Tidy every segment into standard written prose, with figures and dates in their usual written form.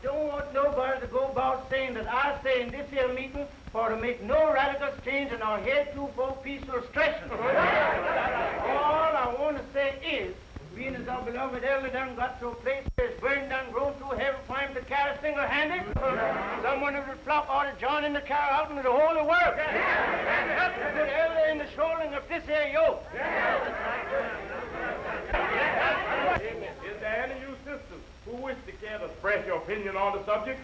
don't want nobody to go about saying that I say in this here meeting for to make no radical change in our head to for peaceful stretching. All I want to say is, being as our beloved elder done got to a place where his burden done grown too heavy for him to carry single-handed, someone who would flock ought to join in the carry out into the holy work. And help the good elder in the shouldering of this here yoke. Is there any of you sisters who wish to care to express your opinion on the subject?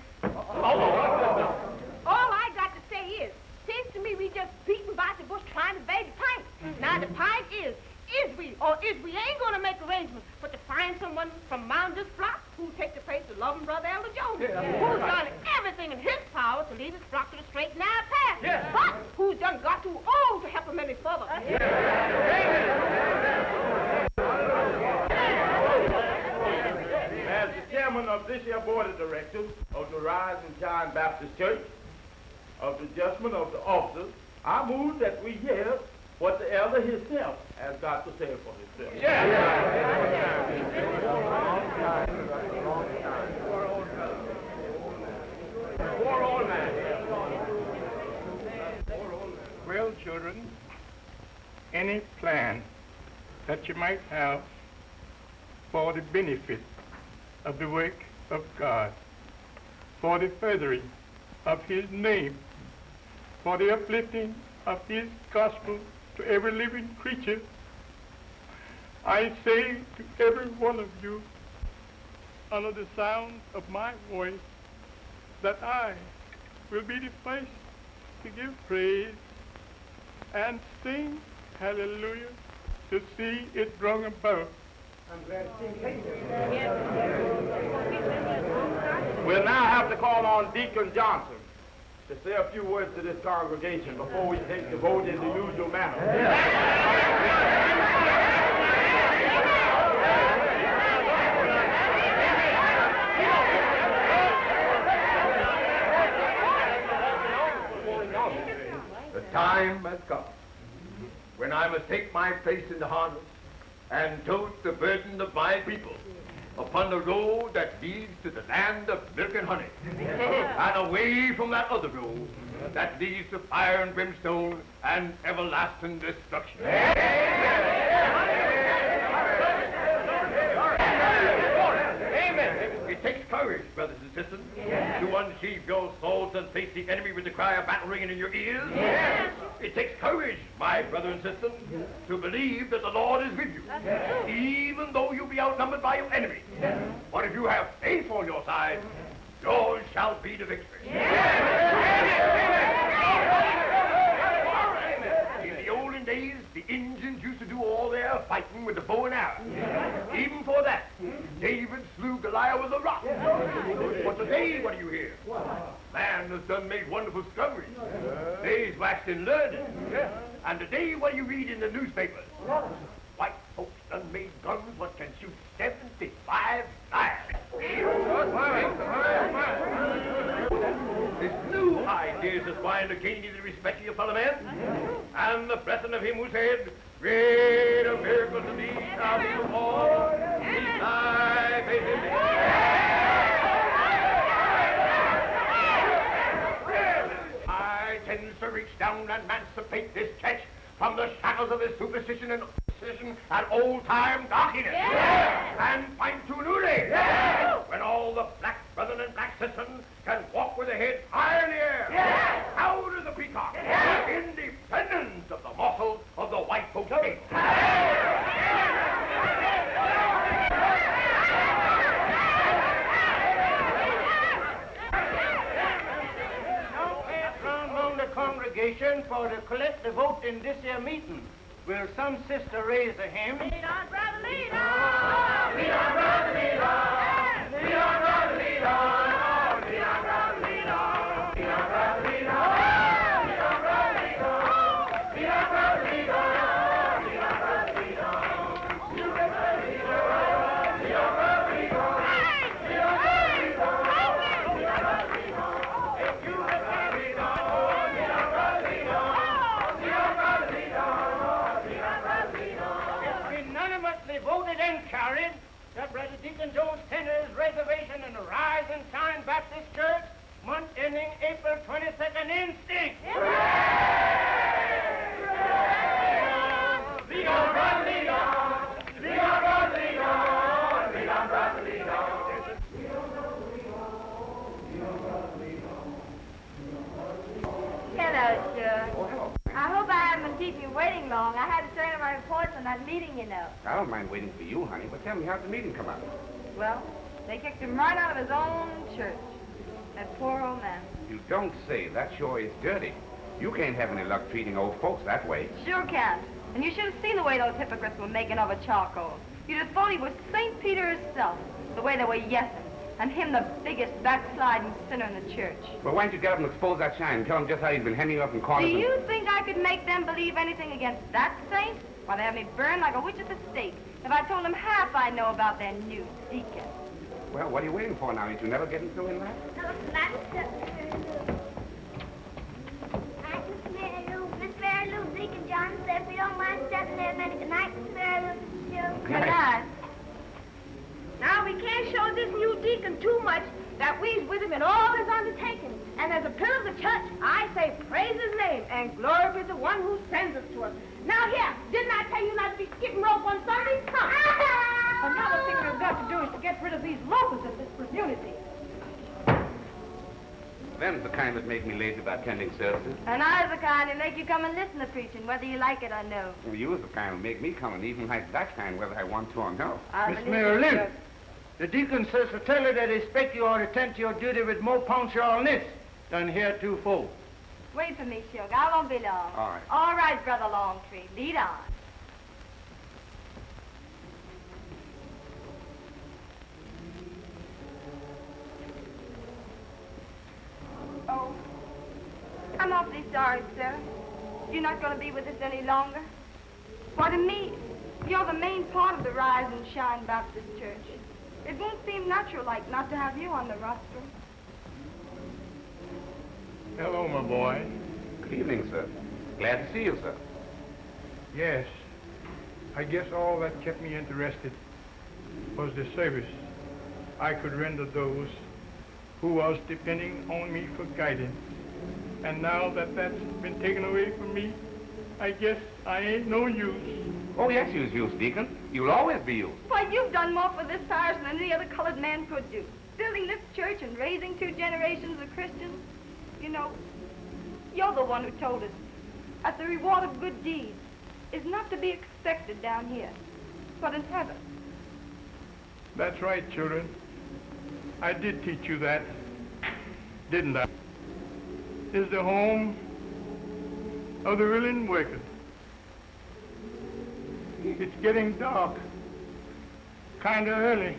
All I got to say is, seems to me we just beating about the bush trying to evade the point. Now the point is we ain't gonna make arrangements, but to find someone from among this flock who'll take the place of loving Brother Elder Jones, who's done everything in his power to lead his flock to the straight and narrow path, but who's done got too old to help him any further. As the chairman of this here board of directors of the Rise and Shine Baptist Church, of the adjustment of the officers, I move that we hear what the elder himself has got to say for himself. Well, children, any plan that you might have for the benefit of the work of God, for the furthering of his name, for the uplifting of his gospel to every living creature, I say to every one of you, under the sound of my voice, that I will be the first to give praise and sing hallelujah to see it brought about. We'll now have to call on Deacon Johnson to say a few words to this congregation before we take the vote in the usual manner. The time has come when I must take my place in the harvest and tote the burden of my people upon the road that leads to the land of milk and honey, and away from that other road that leads to fire and brimstone and everlasting destruction. Amen. It takes courage, brothers and sisters, to unsheathe your swords and face the enemy with the cry of battle ringing in your ears. It takes courage, my brother and sister, to believe that the Lord is with you, even though you be outnumbered by your enemy. But if you have faith on your side, yours shall be the victory. In the olden days, the Indians used to do all their fighting with the bow and arrow. Even for that, David slew Goliath with a rock. But today, what do you hear? Man has done made wonderful discoveries. Days waxed in learning. And today, what do you read in the newspapers? White folks done made guns what can shoot 75 knives. This new ideas is trying to gain you the respect of your fellow men, and the blessing of him who said, greater miracles than these shall be performed in thy faith in me. I tends to reach down and emancipate this church from the shackles of its superstition and old-time darkiness, and find to a new day when all the black brethren and black sisters can walk with their heads high in the air, proud as the peacock, independent of the muscle of the white folks' gate. Now pass round among the congregation for to collect the vote in this here meeting. Will some sister raise a hymn? Lead on, brother, lead on! Lead on, brother, lead on! Lead on, brother, lead on! Lead on, brother, lead on! Lead on, brother, lead on! Lead on, brother, lead on! Lead on, brother, lead on! Lead on, brother, lead on! Lead on, brother, lead on! Lead on, brother, lead on! Lead on, brother, lead on! Lead on, brother, lead on! If you let me lead on! Lead on, brother, lead on! Lead on, brother, lead on! It's unanimously voted and carried that Brother Deacon Jones tender his reservation in the Rise and Shine standing April 22nd instinct. Lead on, brother, lead on. Lead on, brother, lead on. Lead on, brother, lead on. Hello, sir. Oh, hello. I hope I haven't kept you waiting long. I had to turn in my reports on that meeting, you know. I don't mind waiting for you, honey, but tell me, how'd the meeting come out? Well, they kicked him right out of his own church. That poor old man. You don't say. That sure is dirty. You can't have any luck treating old folks that way. Sure can't. And you should have seen the way those hypocrites were making over charcoal. You'd have thought he was St. Peter himself, the way they were yesing. And him the biggest backsliding sinner in the church. Well, why don't you get up and expose that shine and tell them just how he's been hanging up in corners? Do you think I could make them believe anything against that saint? Why, they have me burned like a witch at the stake if I told them half I know about their new deacon. Well, what are you waiting for now? Ain't you never getting through in that? Miss Mary Lou, Deacon John said if you don't mind stepping there a minute. Good night, Miss Mary Lou. Good night. Now, we can't show this new deacon too much that we's with him in all his undertakings. And as a pillar of the church, I say praise his name and glory be the one who sends us to us. Now, here, didn't I tell you not to be skipping rope on Sundays? Come. Another thing we've got to do is to get rid of these locusts in this community. Them's the kind that make me lazy about attending services. And I's the kind that make you come and listen to preaching, whether you like it or no. Well, you's the kind that make me come and even like that kind whether I want to or no. Miss Mary Lou, the deacon says to tell you that he expects you ought to attend to your duty with more punctualness than heretofore. Wait for me, Sugar. I won't be long. All right. All right, Brother Longtree. Lead on. Oh, I'm awfully sorry, sir. You're not going to be with us any longer. Why, to me, you're the main part of the Rise and Shine Baptist Church. It won't seem natural-like not to have you on the roster. Hello, my boy. Good evening, sir. Glad to see you, sir. Yes, I guess all that kept me interested was the service I could render those who was depending on me for guidance. And now that that's been taken away from me, I guess I ain't no use. Oh, yes, you's used, Deacon. You'll always be used. Why, you've done more for this parish than any other colored man could do. Building this church and raising 2 generations of Christians. You know, you're the one who told us that the reward of good deeds is not to be expected down here, but in heaven. That's right, children. I did teach you that, didn't I? Is the home of the willing worker. It's getting dark. Kind of early,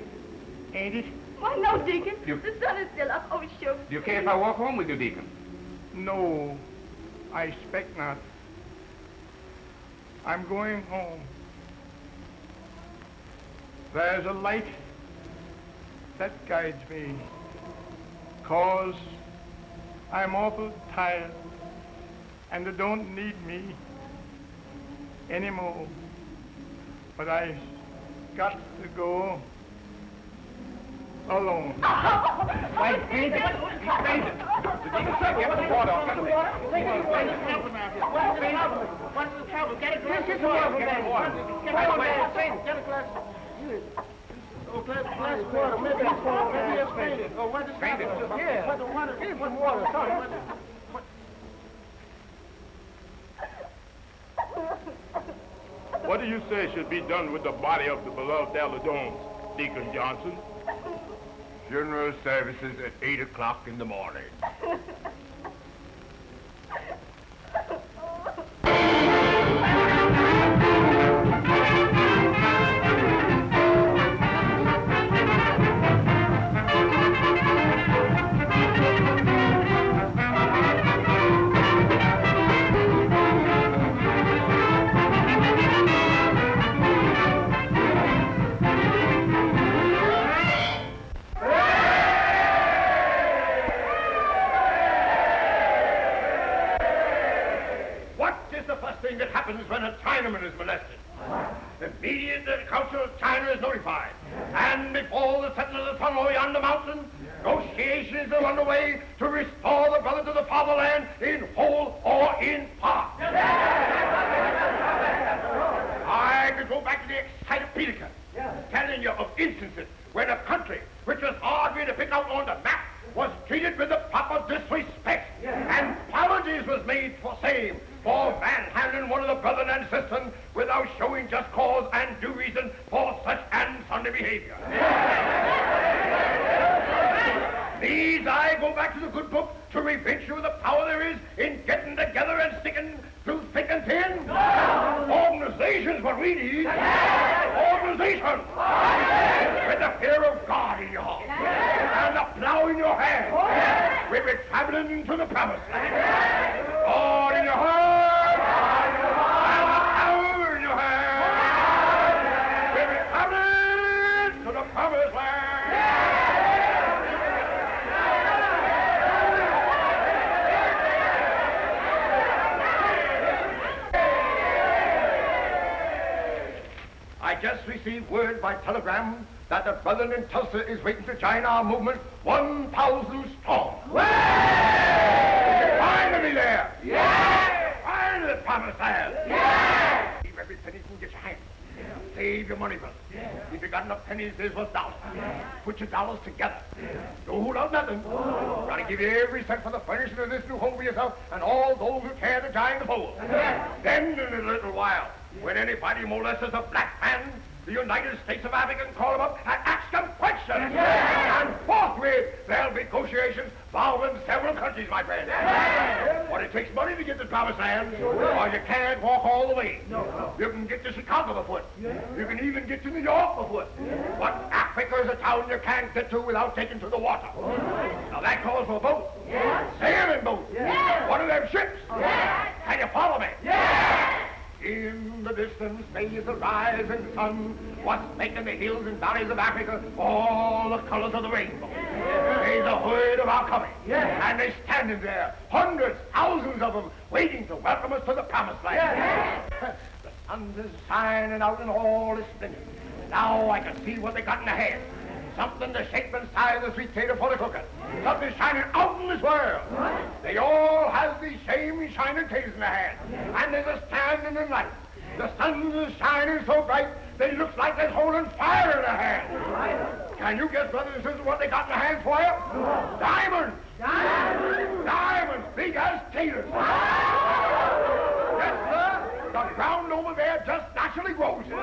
ain't it? Why, no, Deacon. The sun is still up. Oh, sure. Do you care if I walk home with you, Deacon? No, I expect not. I'm going home. There's a light that guides me, 'cause I'm awful tired and they don't need me anymore. But I got to go alone. Wait, David. David. Get the water off. Get the water. What's the trouble? Get a glass of water. Get the water. Get a glass. Oh, glass of water. Maybe it's water. Maybe it's fainted. Oh, what is fainted? Yeah. What water? Sorry. What do you say should be done with the body of the beloved Elder Jones, Deacon Johnson? Funeral services at 8 o'clock in the morning. That happens when a Chinaman is molested. Immediately the Council of China is notified. And before the setting of the sun over yonder mountain, Negotiations are underway to restore the brother to the fatherland in whole or in part. I could go back to the encyclopedia, telling you of instances where the country, which was hardly to pick out on the map, was treated with the proper disrespect, and apologies was made for same for manhandling one of the brethren and sisters without showing just cause and due reason for such and sundry behavior. These I go back to the good book to revenge you of the power there is in getting together and sticking through thick and thin. Organization's what we need. Organization. With the fear of God in your heart. And the plow in your hand. We'll be traveling to the promised land. God in your heart. And the power in your hand. We'll be traveling to the promised land. I just received word by telegram that the brethren in Tulsa is waiting to join our movement 1,000 strong. Finally there! Yeah! Finally promised land! Yeah! Keep every penny you can get your hands. Save your money, brother. If you got enough pennies, there's worth dollars. Put your dollars together. Don't hold out nothing. Gotta give you every cent for the furnishing of this new home for yourself and all those who care to join the fold. Then in a little while, when anybody molests a black man, the United States of Africa can call him up and ask him questions. And forthwith, there'll be negotiations involving several countries, my friend. But it takes money to get to the promised land, or you can't walk all the way. You can get to Chicago afoot. You can even get to New York afoot. But Africa is a town you can't get to without taking to the water. Now that calls for a boat. Sailing boat. One of them ships. Can you follow me? In the distance stays the rising sun, what's making the hills and valleys of Africa all the colors of the rainbow. They's a herd of our coming, and they're standing there, hundreds, thousands of them, waiting to welcome us to the promised land. The sun is shining out in all its splendor. Now I can see what they got in their hands. Something to shape and size the sweet potato for the cooking. Something shining out in this world. They all have these same shining taters in their hands. And they're just standing in the light. The sun is shining so bright, they look like they're holding fire in their hands. Can you guess, brothers and sisters, what they got in their hands for you? Diamonds! Diamonds, big as taters. Yes, sir. The ground over there just naturally grows. You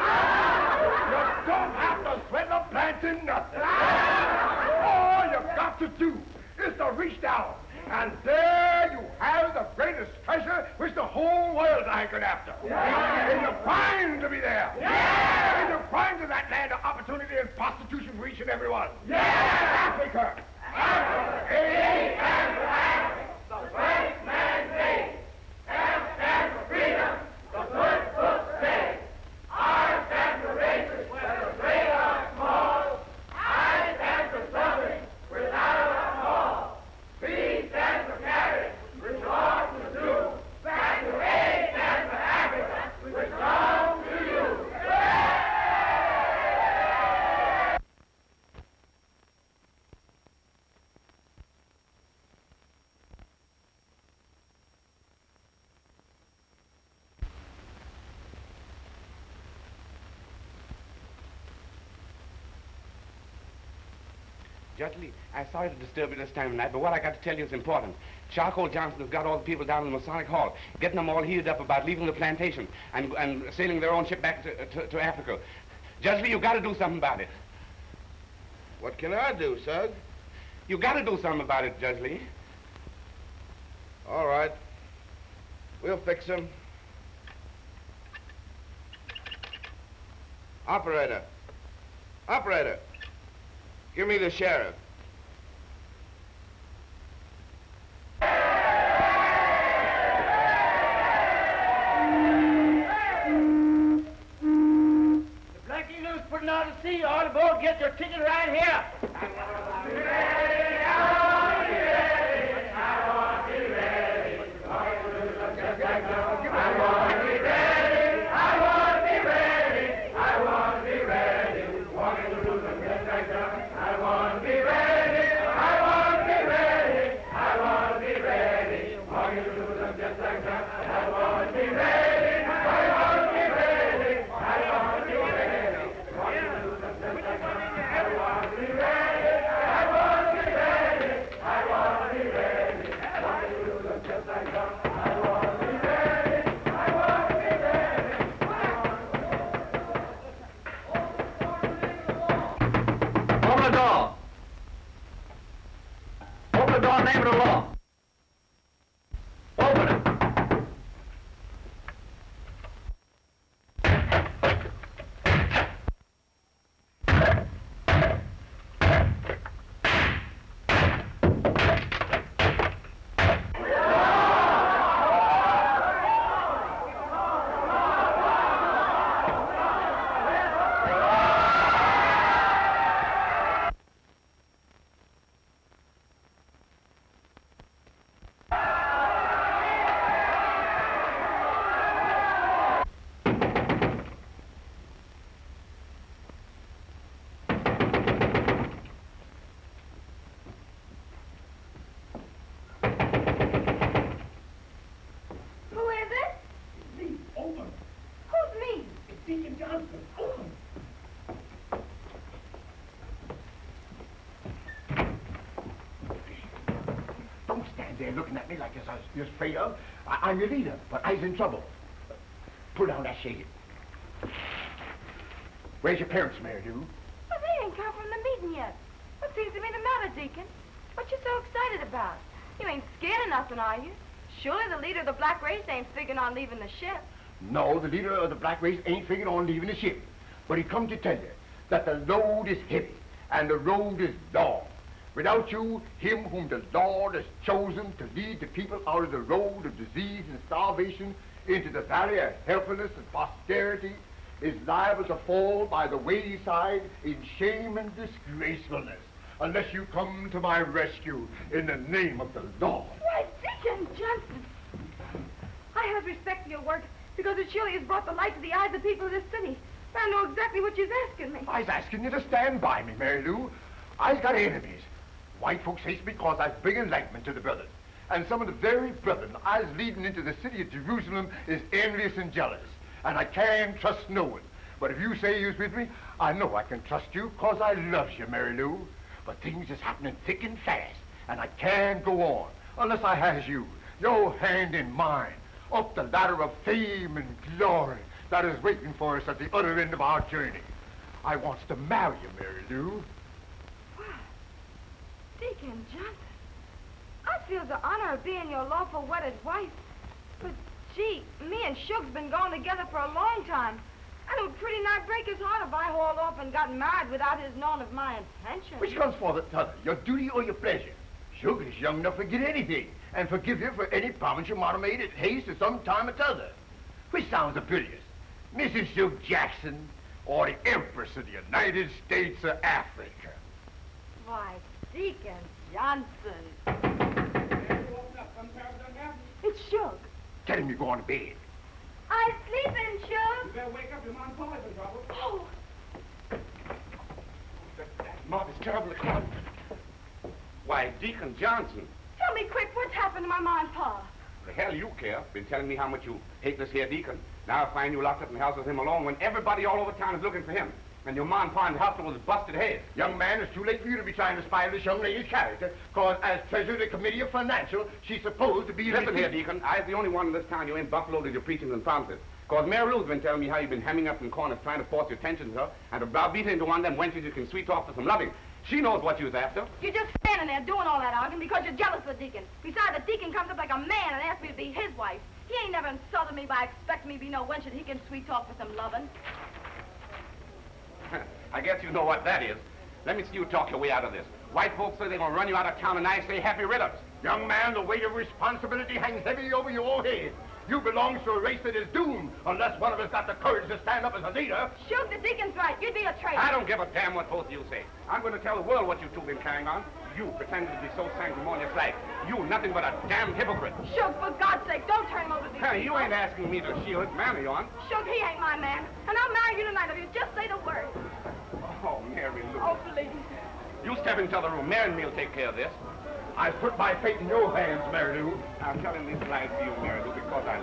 don't have to sweat a planting nothing. All you've got to do is to reach down, and there you have the greatest treasure which the whole world's anchored after. In the prime to be there. In the prime of that land of opportunity and prostitution for each and every one. Africa. Africa. A stands for Africa. The great man's day. M stands for freedom. The good book says. R stands for races, whether great or small. I stand for suffering without a call. B stands for carry, which ought to do. Back to A stands for Africa, which belongs to you. Judge, I'm sorry to disturb you this time of night, but what I got to tell you is important. Charcoal Johnson has got all the people down in the Masonic Hall, getting them all heated up about leaving the plantation and sailing their own ship back to Africa. Judge Lee, you got to do something about it. What can I do, Sug? You got to do something about it, Judge Lee. All right. We'll fix him. Operator. Operator. Give me the sheriff. The Blackie Lou's putting out to sea. All aboard, get your ticket right here. I want to be ready. They're looking at me like I was afraid of. I'm your leader, but I's in trouble. Pull down that shade. Where's your parents, Mary Lou? Well, they ain't come from the meeting yet. What seems to be the matter, Deacon? What you so excited about? You ain't scared of nothing, are you? Surely the leader of the black race ain't figuring on leaving the ship. No, the leader of the black race ain't figuring on leaving the ship. But he come to tell you that the load is heavy and the road is long. Without you, him whom the Lord has chosen to lead the people out of the road of disease and starvation into the valley of helpfulness and posterity is liable to fall by the wayside in shame and disgracefulness unless you come to my rescue in the name of the Lord. Why, Deacon Johnson, I have respect for your work because it surely has brought the light to the eyes of the people of this city. I know exactly what you're asking me. I's asking you to stand by me, Mary Lou. I's got enemies. White folks hates me because I bring enlightenment to the brothers. And some of the very brethren I's leading into the city of Jerusalem is envious and jealous. And I can't trust no one. But if you say you's with me, I know I can trust you because I loves you, Mary Lou. But things is happening thick and fast. And I can't go on unless I has you, your hand in mine, up the ladder of fame and glory that is waiting for us at the other end of our journey. I wants to marry you, Mary Lou. Deacon Johnson, I feel the honor of being your lawful wedded wife. But, gee, me and Suge's been going together for a long time. And it would pretty nigh break his heart if I hauled off and got married without his knowing of my intention. Which comes for the other, your duty or your pleasure? Suge is young enough to get anything and forgive you for any promise you might have made at haste at some time or t'other. Which sounds the prettiest, Mrs. Suge Jackson or the Empress of the United States of Africa? Why, Deacon Johnson. It's Suge. Tell him you're going to bed. I'm sleeping, Suge. You better wake up. Your mom Pollard in trouble. Oh. That mob is terribly crowded. Why, Deacon Johnson. Tell me quick, what's happened to my ma and pa? The hell you care. Been telling me how much you hate this here Deacon. Now I find you locked up in the house with him alone when everybody all over town is looking for him. And your ma and pa in the hospital with busted heads. Young man, it's too late for you to be trying to spy this young lady's character, because as treasurer of the Committee of Financial, she's supposed to be... Listen here, Deacon. I's the only one in this town you ain't buffaloed with your preachings and promises. Because Mary Lou's been telling me how you've been hemming up in corners trying to force your attention to her, and to browbeat her into one of them wenches you can sweet talk for some loving. She knows what you was after. You're just standing there doing all that arguing because you're jealous of the Deacon. Besides, the Deacon comes up like a man and asks me to be his wife. He ain't never insulted me by expecting me to be no wench that he can sweet talk for some loving. I guess you know what that is. Let me see you talk your way out of this. White folks say they're going to run you out of town, and I say happy riddance. Young man, the weight of responsibility hangs heavy over your head. You belong to a race that is doomed unless one of us got the courage to stand up as a leader. Shoot, the Deacon's right. You'd be a traitor. I don't give a damn what both of you say. I'm going to tell the world what you two been carrying on. You pretending to be so sanctimonious like. You nothing but a damn hypocrite. Shoot, for God's sake, don't turn him over to the Hey, you ain't asking me to shield it, marry on. Shoot, he ain't my man. And I'll marry you tonight if you just say the word. Oh, Mary Lou. Oh, please. You step into the room. Mary and me'll take care of this. I put my fate in your hands, Mary Lou. I'm telling these lies to you, Mary Lou, because I...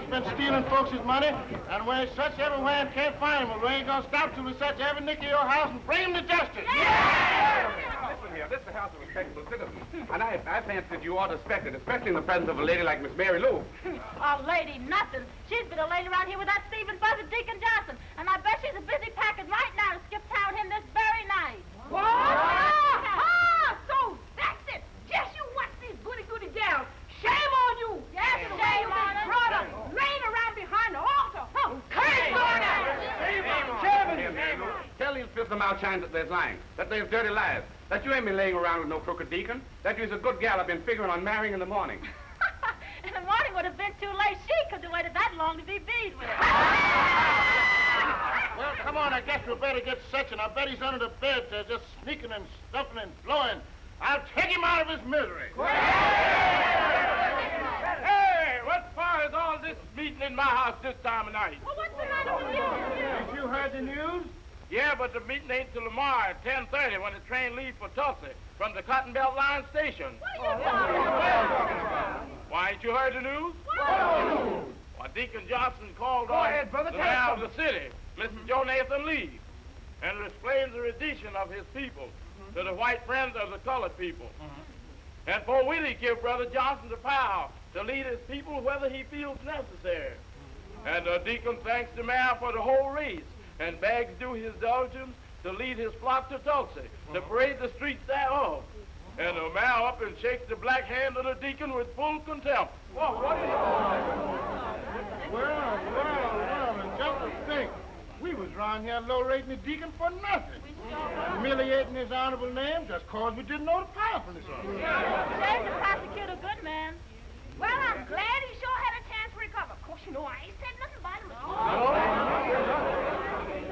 Been stealing folks' money, and when it's such everywhere and can't find him, we ain't gonna stop till we search every nick of your house and bring him to justice. Yeah! Listen here, this is the house of respectable citizens, and I fancy that you ought to respect it, especially in the presence of a lady like Miss Mary Lou. A lady, nothing. She's been a lady around here with that Stephen Buzzard Deacon Johnson, and I bet she's a busy packing right now to skip town with him this very night. What? So that's it. Just you watch these goody gals. Shame on you! Yes, shame on us! Brother, laying around behind the altar! Shame on us! Tell these filthy mouth shines that there's lying, that there's dirty lies, that you ain't been laying around with no crooked deacon, that you's a good gal I've been figuring on marrying in the morning. In the morning would have been too late. She couldn't have waited that long to be beat with it. Well, come on, I guess we better get searching. I bet he's under the bed, just sneaking and stuffing and blowing. I'll take him out of his misery. Hey, what for is all this meeting in my house this time of night? Well, what's the matter with you? Have you heard the news? Yeah, but the meeting ain't till tomorrow at 10:30 when the train leaves for Tulsa from the Cotton Belt Line station. What are you talking about? Why, ain't you heard the news? What? Why, Deacon Johnson called Go on ahead, brother, the tell mayor us of the city, Mr. Joe Nathan Lee, and explains the rendition of his people to the white friends of the colored people. And for Willie give Brother Johnson the power to lead his people whether he feels necessary. And the deacon thanks the mayor for the whole race and begs due his indulgence to lead his flock to Tulsa, to parade the streets thereof. And the mayor up and shakes the black hand of the deacon with full contempt. Well, what is it? Well, and just to think, we was around here low-rating the deacon for nothing. Humiliating his honorable name just cause we didn't know the powerfulness of it. Shame to prosecute a good man. Well, I'm glad he sure had a chance to recover. Of course, you know, I ain't said nothing about him.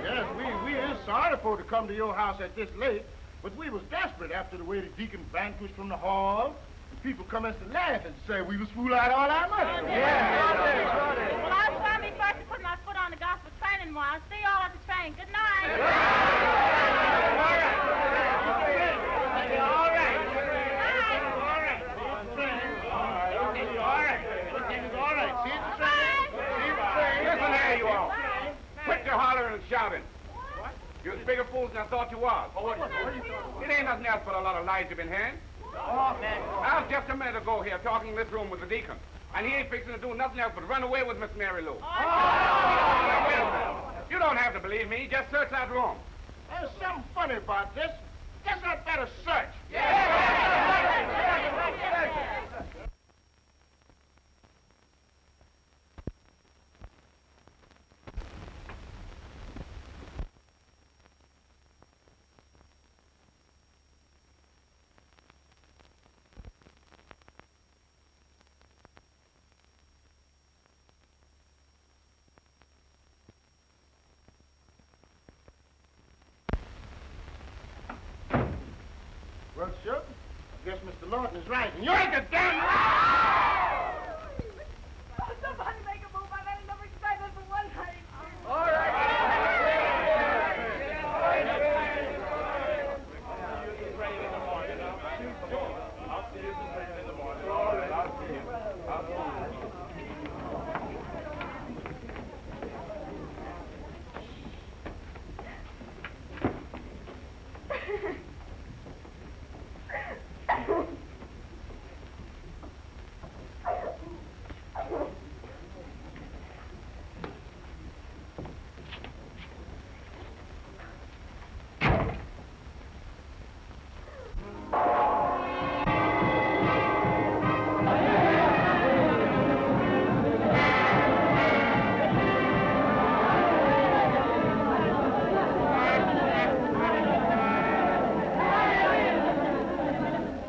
Yes, we is sorry for to come to your house at this late, but we was desperate after the way the deacon vanquished from the hall. And people commenced to laugh and say we was fool out all our money. Well, I'll try me first to put my foot on the gospel training while. I'll see you all at the train. Good night. Listen there, you all. Quit your hollering and shouting. You're as big a fools than I thought you was. It ain't nothing else but a lot of lies you've been hearing. I was just a minute ago here talking in this room with the deacon, and he ain't fixing to do nothing else but run away with Miss Mary Lou. You don't have to believe me. Just search that room. There's something funny about this. Guess I'd better search. Well, sure. I guess Mr. Lawton is right. And you ain't the damn Somebody make a move. I've had enough excitement for one night. All right.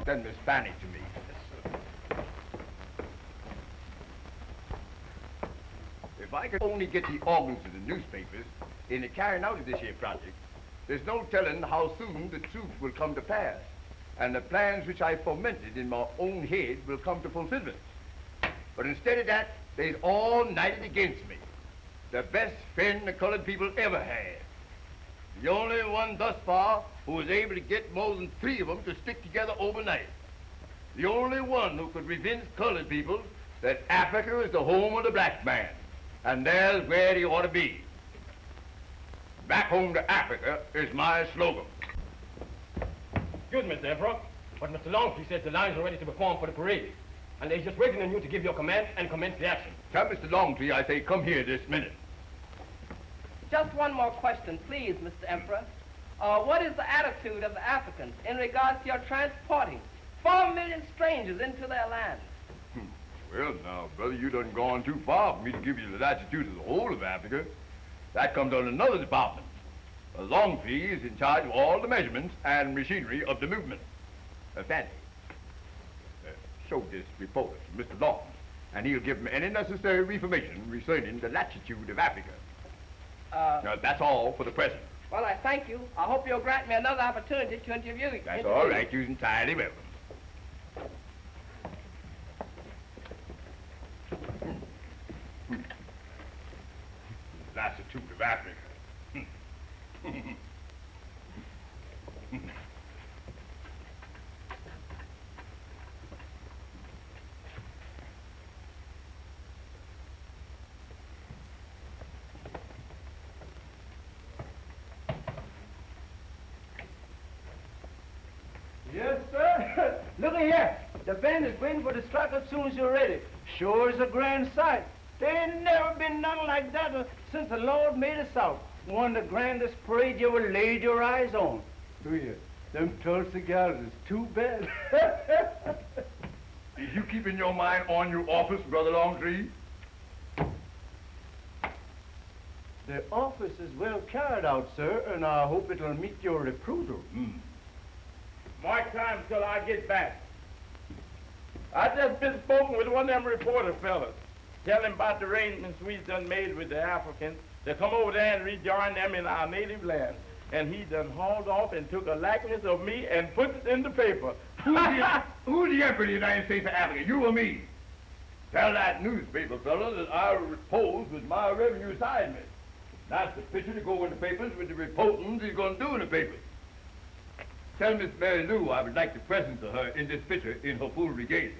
Send Miss Fanny to me. If I could only get the organs of the newspapers in the carrying out of this here project, there's no telling how soon the truth will come to pass. and the plans which I fomented in my own head will come to fulfillment. But instead of that, they's all united against me. The best friend the colored people ever had. The only one thus far who was able to get more than 3 of them to stick together overnight. The only one who could convince colored people that Africa is the home of the black man, and there's where he ought to be. Back home to Africa is my slogan. Excuse me, Mr. Emperor, but Mr. Longstreet says the lines are ready to perform for the parade, and they're just waiting on you to give your command and commence the action. Tell Mr. Longstreet I say come here this minute. Just one more question, please, Mr. Emperor. What is the attitude of the Africans in regards to your transporting 4 million strangers into their land? Well, now, brother, you done gone too far for me to give you the latitude of the whole of Africa. That comes under another department. Longstreet is in charge of all the measurements and machinery of the movement. Fanny, show this report to Mr. Lawton, and he'll give him any necessary information concerning the latitude of Africa. Now, that's all for the present. Well, I thank you. I hope you'll grant me another opportunity to interview you. That's all right. You're entirely welcome. Latitude of Africa. Yes, sir. Look here. The band is waiting for the strike as soon as you're ready. Sure is a grand sight. There ain't never been nothing like that since the Lord made us out. One of the grandest parades you ever laid your eyes on. Oh, yeah. Them Tulsa gals is too bad. Is you keeping your mind on your office, Brother Longstreet? The office is well carried out, sir, and I hope it'll meet your approval. Mark time till I get back. I just been spoken with one of them reporter fellas. Tell him about the arrangements we done made with the Africans to come over there and rejoin them in our native land. And he done hauled off and took a likeness of me and put it in the paper. Who's the Emperor of the United States of Africa, you or me? Tell that newspaper fella that I repose with my revenue assignment. That's the picture to go in the papers with the reportings he's going to do in the papers. Tell Miss Mary Lou I would like to present to her in this picture in her full regalia.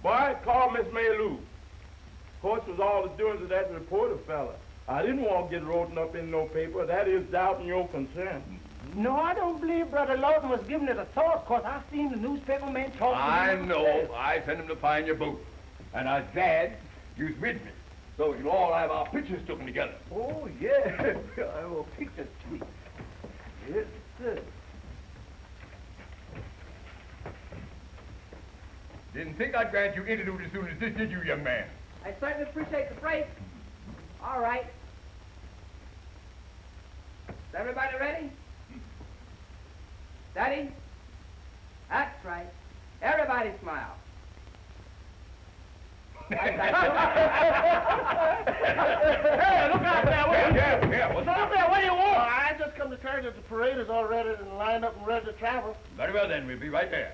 Boy, call Miss Mary Lou. Of course, it was all the doings of that reporter fella. I didn't want to get written up in no paper. That is doubting your concern. No, I don't believe Brother Lawton was giving it a thought, because I seen the newspaper man talking I know. I sent him to find your boat. And I was glad you was with me. So you'll all have our pictures taken together. Oh, yeah. I will picture to you. Yes, sir. Didn't think I'd grant you interlude as soon as this, did you, young man? I certainly appreciate the praise. All right. Is everybody ready? Steady? That's right. Everybody smile. Hey, look out there. Yeah. What's up there? What do you want? I just come to tell you that the parade is all ready and lined up and ready to travel. Very well, then. We'll be right there.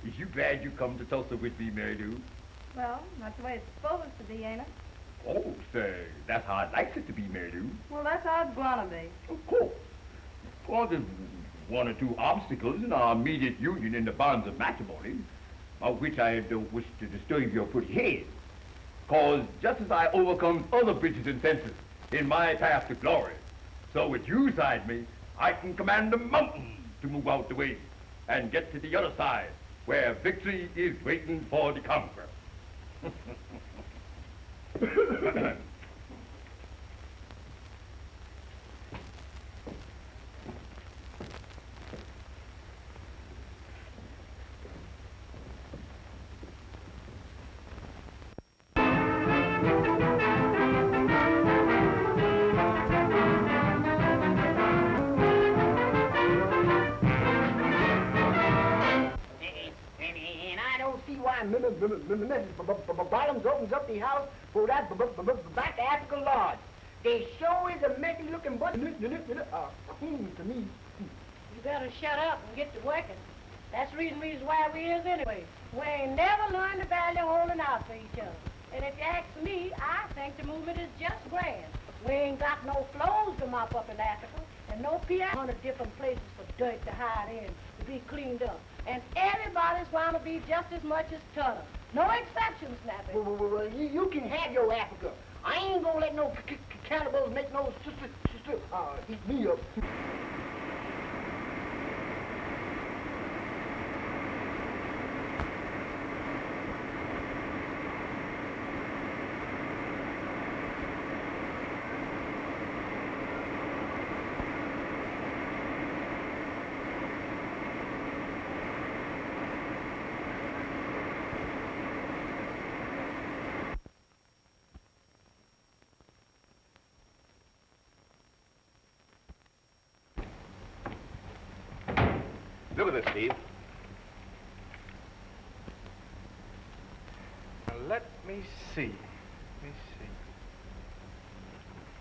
Is you glad you come to Tulsa with me, Mary Lou? Well, that's the way it's supposed to be, ain't it? Oh, say, that's how I'd like it to be, Mary Lou. Well, that's how it's gonna be. Of course. Well, there's one or two obstacles in our immediate union in the bonds of matrimony, of which I don't wish to disturb your pretty head. Cause just as I overcome other bridges and fences in my path to glory, so with you side me, I can command the mountains to move out the way and get to the other side, where victory is waiting for the conqueror. And I don't see why none of Bottoms opens up the house for that back African lodge. They sure is a messy looking but clean to me. You better shut up and get to working. That's the reason why we is anyway. We ain't never learned the value of holding out for each other. And if you ask me, I think the movement is just grand. We ain't got no flows to mop up in Africa, and no piano 100 different places for dirt to hide in, to be cleaned up. And everybody's going to be just as much as Turner. No exceptions, Snappy. Well, you can have your Africa. I ain't gonna let no cannibals make no sister eat me up. Look at this, Steve. Now, let me see.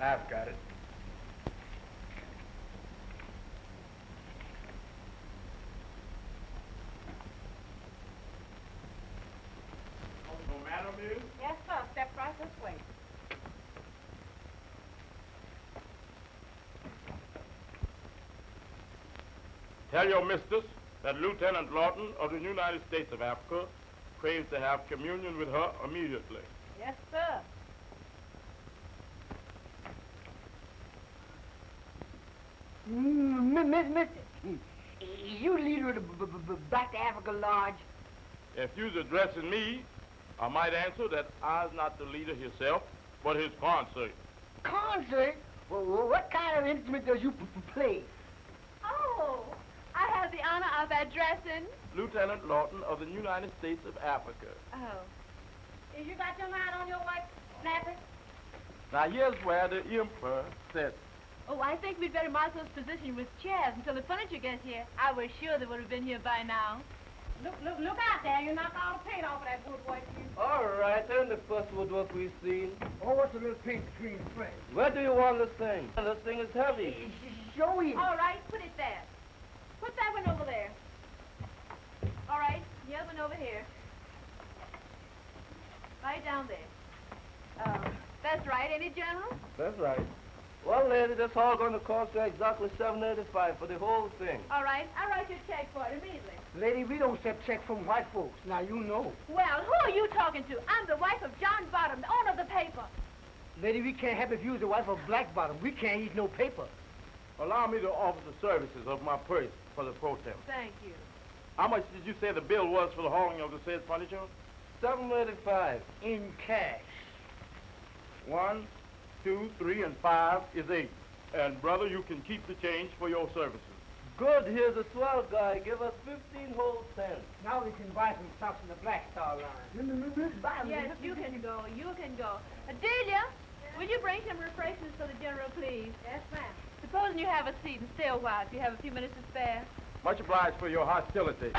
I've got it. No matter, Miss? Yes, sir. Step right this way. Tell your mistress that Lieutenant Lawton of the United States of Africa craves to have communion with her immediately. Yes, sir. Mister, you leader of the Black Africa Lodge? If you's addressing me, I might answer that I's not the leader himself, but his concert. Concert? Well, what kind of instrument does you play? Oh, I have the honor of addressing. Lieutenant Lawton of the United States of Africa. Oh. You got your mind on your work, Snappy? Now, here's where the emperor sits. Oh, I think we'd better might as well position you with chairs until the furniture gets here. I was sure they would have been here by now. Look out there. You knock all the paint off of that woodwork. All right, and the first woodwork we've seen. Oh, what's the little paint between friends? Where do you want this thing? This thing is heavy. Show him. All right, put it there. Put that one over there. All right, the other one over here. Right down there. That's right, ain't it, General? That's right. Well, lady, that's all going to cost you exactly $7.85 for the whole thing. All right, I'll write you a check for it immediately. Lady, we don't accept checks from white folks. Now, you know. Well, who are you talking to? I'm the wife of John Bottom, the owner of the paper. Lady, we can't have if you was the wife of Black Bottom. We can't eat no paper. Allow me to offer the services of my purse for the protest. Thank you. How much did you say the bill was for the hauling of the said furniture? $7.85. In cash. 1, 2, 3, and 5 is 8. And, brother, you can keep the change for your services. Good, here's a swell guy. Give us 15 whole cents. Now we can buy some socks in the Black Star line. Yes, you can go. You can go. Delia, will you bring some refreshments for the General, please? Yes, ma'am. Supposing you have a seat and stay a while if you have a few minutes to spare. Much obliged for your hostility.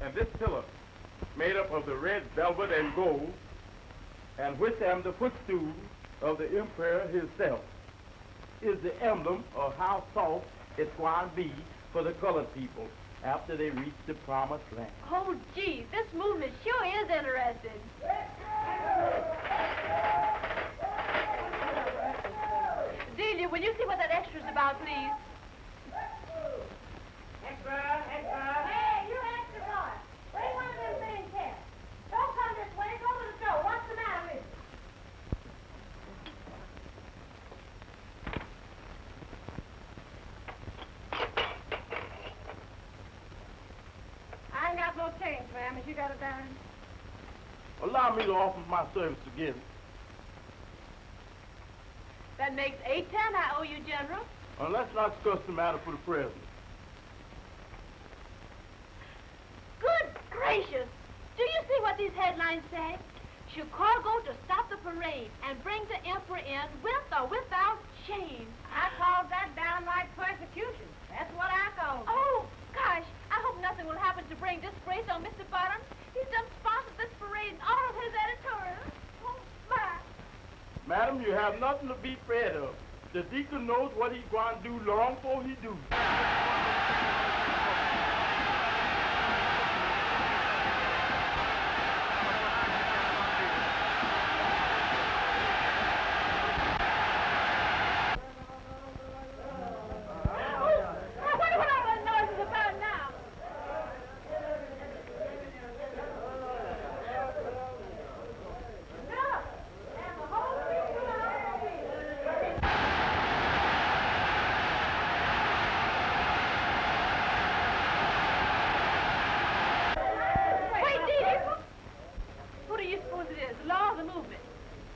And this pillar, made up of the red velvet and gold, and with them the footstool of the emperor himself, is the emblem of how soft it's going to be for the colored people after they reach the promised land. Oh, gee, this movement sure is interesting. Delia, will you see what that extra's about, please? Extra. Hey, you extra boy. Bring one of them things here. Don't come this way. Go to the store. What's the matter with you? I ain't got no change, ma'am. Has you got a dime? Allow me to offer my service again. That makes $8.10 I owe you, General. And let's not discuss the matter for the present. Good gracious! Do you see what these headlines say? Chicago to stop the parade and bring the emperor in with or without chains. I call that downright persecution. That's what I call it. Oh, gosh, I hope nothing will happen to bring disgrace on Mr. Bottoms. He's done sponsored this parade and all of his editorials. Oh, my. Madam, you have nothing to be afraid of. The deacon knows what he's going to do long before he do.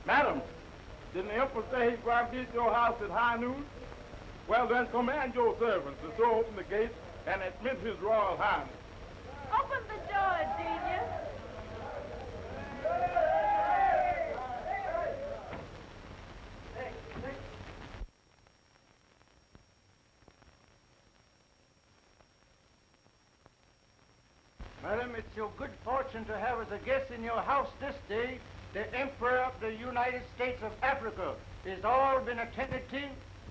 Madam, didn't the emperor say he's going to be at your house at high noon? Well, then command your servants to throw open the gates and admit his royal highness. Open the door, Delia. Madam, it's your good fortune to have as a guest in your house this day the Emperor of the United States of Africa. Is all been attended to?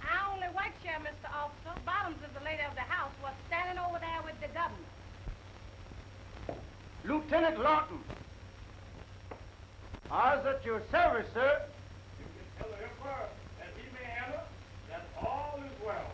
I only wait here, Mr. Officer. Bottoms is the lady of the house was standing over there with the governor. Lieutenant Lawton. I was at your service, sir. You can tell the emperor that he may enter, that all is well.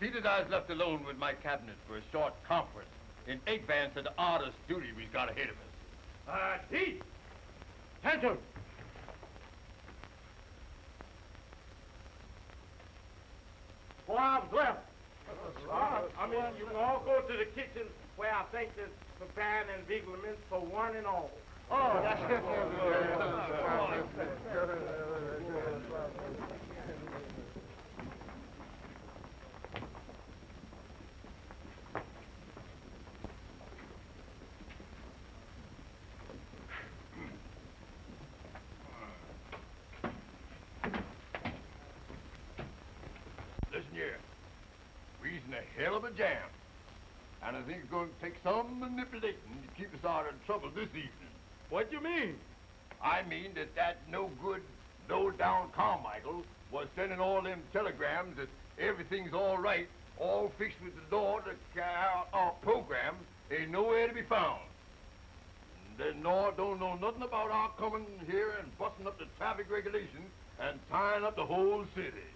Peter and I was left alone with my cabinet for a short conference in advance of the artist duty we've got ahead of us. Deep. Attention. Four hours left. I mean, you can all go to the kitchen where I think there's preparing and vigilments for one and all. Oh, that's good. Listen here. We's in a hell of a jam. And I think it's going to take some manipulating to keep us out of trouble this evening. What do you mean? I mean that no-good, low-down Carmichael was sending all them telegrams that everything's all right, all fixed with the door to carry out our program, ain't nowhere to be found. And then Nor don't know nothing about our coming here and busting up the traffic regulations and tying up the whole city.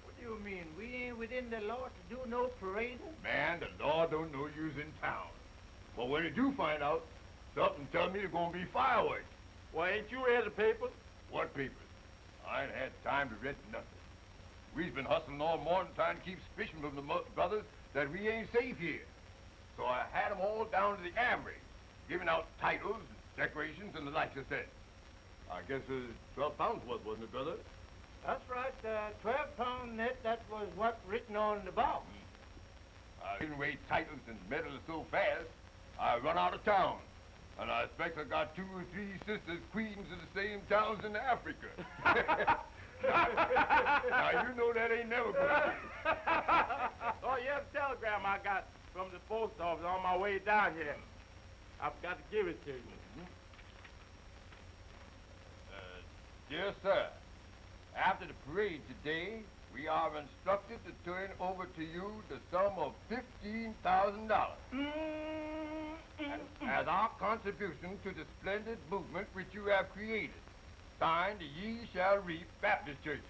What do you mean? We ain't within the law to do no parading? Man, the law don't know you's in town. But when they do find out, something tell me there's gonna be fireworks. Well, ain't you read the papers? What papers? I ain't had time to read nothing. We've been hustling all morning trying to keep suspicion from the brothers that we ain't safe here. So I had them all down to the armory, giving out titles, decorations, and the like of that. I guess 12 pounds wasn't it, brother? That's right, 12-pound net, that was what written on the box. Giving away titles and medals so fast, I run out of town. And I expect I got 2 or 3 sisters queens of the same towns in Africa. Now, you know that ain't never good. Oh, yeah, the telegram I got from the post office on my way down here. I forgot to give it to you. Dear sir, after the parade today, we are instructed to turn over to you the sum of $15,000 as our contribution to the splendid movement which you have created. Signed, Ye Shall Reap Baptist Church.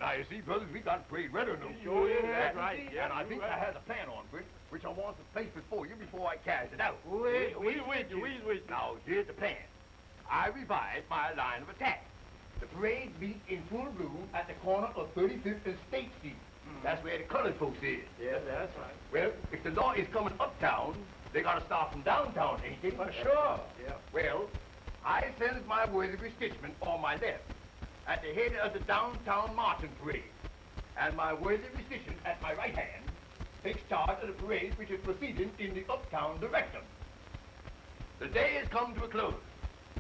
Now, you see, brothers, we got parade ready now. Sure is, that's right. Yeah, and I think I have a plan on it, which I want to place before you before I carry it out. We with you. Now, here's the plan. I revise my line of attack. The parade meets in full bloom at the corner of 35th and State Street. That's where the colored folks is. Yeah, that's right. Well, if the law is coming uptown, they gotta start from downtown, ain't they? For sure. Yeah. Well, I sends my worthy constituent on my left at the head of the downtown marching parade. And my worthy constituent at my right hand takes charge of the parade which is proceeding in the uptown direction. The day has come to a close,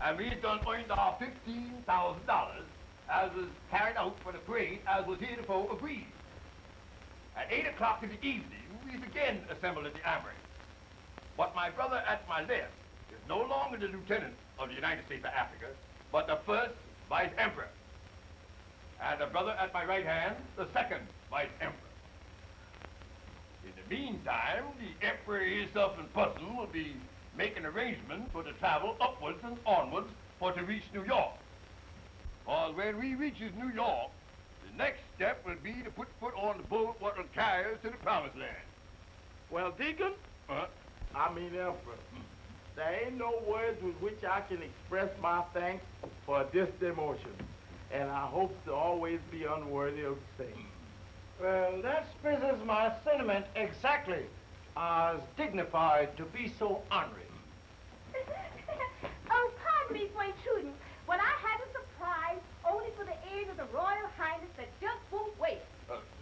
and we've done earned our $15,000 as was carried out for the parade as was heretofore agreed. At 8 o'clock in the evening, we again assemble at the armory. But my brother at my left is no longer the lieutenant of the United States of Africa, but the first vice emperor. And the brother at my right hand, the second vice emperor. In the meantime, the emperor himself in person will be making arrangements for the travel upwards and onwards for to reach New York. For when we reaches New York, the next step will be to put foot on the boat what will carry us to the promised land. Well, Deacon, Emperor, there ain't no words with which I can express my thanks for this demotion, and I hope to always be unworthy of the same. Well, that expresses my sentiment exactly. As dignified to be so honored. Oh, pardon me for intruding, but I have a surprise only for the ears of the Royal Highness that just won't wait.